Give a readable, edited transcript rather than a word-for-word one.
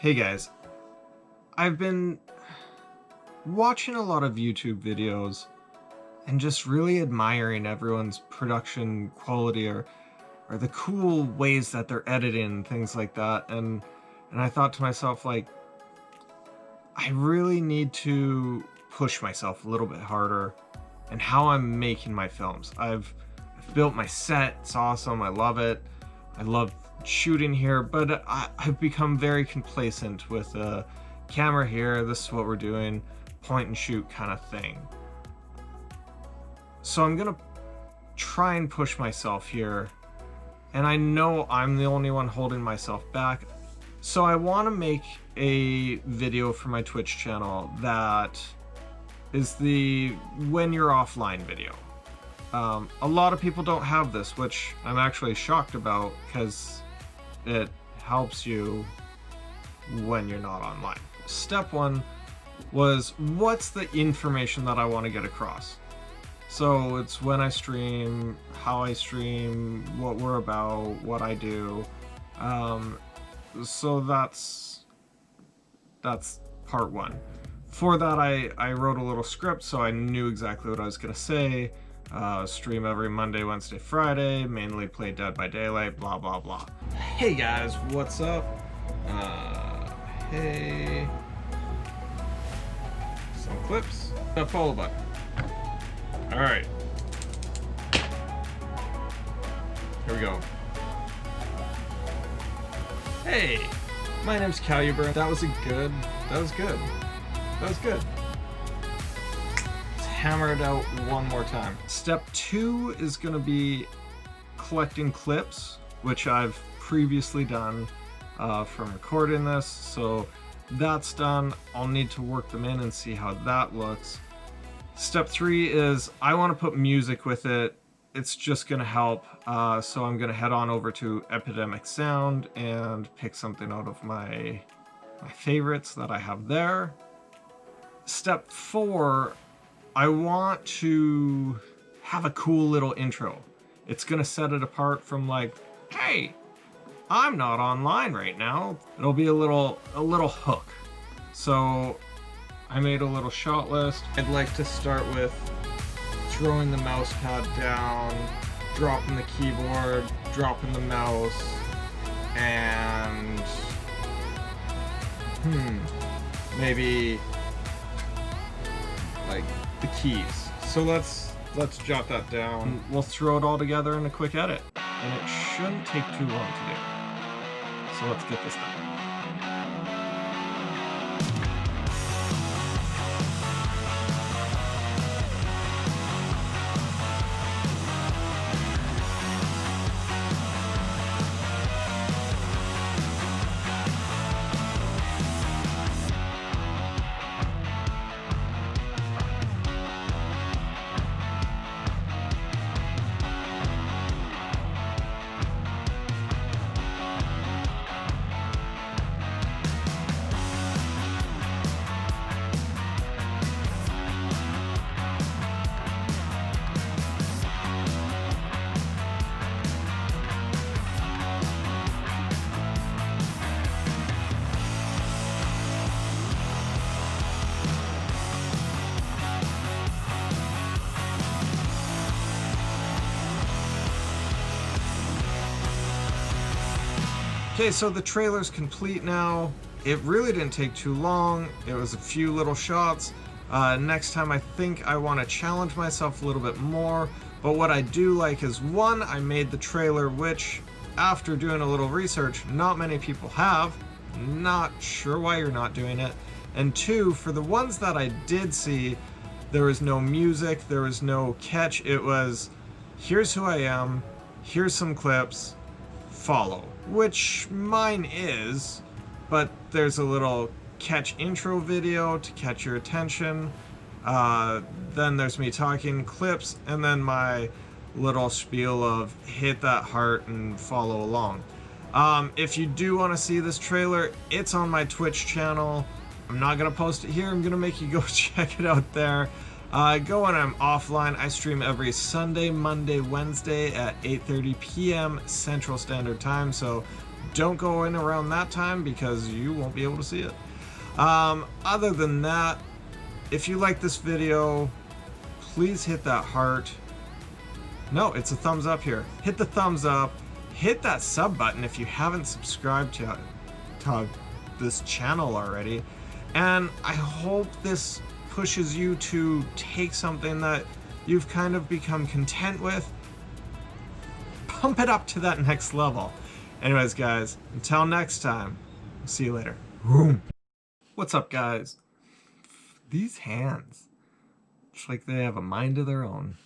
Hey guys, I've been watching a lot of YouTube videos and just really admiring everyone's production quality or the cool ways that they're editing things like that. And I thought to myself, like, I really need to push myself a little bit harder in how I'm making my films. I've built my set, it's awesome, I love it. I love shooting here, but I've become very complacent with a camera here, this is what we're doing, point and shoot kind of thing. So I'm gonna try and push myself here, and I know I'm the only one holding myself back. So I want to make a video for my Twitch channel that is the when you're offline video. A lot of people don't have this, which I'm actually shocked about because it helps you when you're not online. Step one was, what's the information that I want to get across? So it's when I stream, how I stream, what we're about, what I do. So that's part one. For that, I wrote a little script so I knew exactly what I was going to say. Stream every Monday, Wednesday, Friday, mainly play Dead by Daylight, blah, blah, blah. Hey guys, what's up? Hey. Some clips. A follow button. Alright. Here we go. Hey! My name's Caluburn. That was good. Let's hammer it out one more time. Step two is going to be collecting clips, which I've previously done from recording this. So that's done. I'll need to work them in and see how that looks. Step three is I want to put music with it. It's just going to help. So I'm going to head on over to Epidemic Sound and pick something out of my favorites that I have there. Step four, I want to have a cool little intro. It's going to set it apart from, like, hey, I'm not online right now. It'll be a little hook. So I made a little shot list. I'd like to start with throwing the mouse pad down, dropping the keyboard, dropping the mouse, and maybe like the keys. So let's jot that down. We'll throw it all together in a quick edit, and it shouldn't take too long to do. So let's get this done. Okay, so the trailer's complete now. It really didn't take too long. It was a few little shots. Next time I think I want to challenge myself a little bit more. But what I do like is, one, I made the trailer, which after doing a little research, not many people have. Not sure why you're not doing it. And two, for the ones that I did see, there was no music, there was no catch. It was, here's who I am, here's some clips, follow. Which mine is, but there's a little catch intro video to catch your attention. Then there's me talking, clips, and then my little spiel of hit that heart and follow along. If you do want to see this trailer, it's on my Twitch channel. I'm not going to post it here. I'm going to make you go check it out there. Go when I'm offline. I stream every Sunday, Monday, Wednesday at 8:30 p.m. Central Standard Time, so don't go in around that time because you won't be able to see it. Other than that, if you like this video, please hit that heart. No, it's a thumbs up here. Hit the thumbs up. Hit that sub button if you haven't subscribed to this channel already. And I hope this pushes you to take something that you've kind of become content with, pump it up to that next level. Anyways, guys, until next time, see you later. What's up, guys? These hands, it's like they have a mind of their own.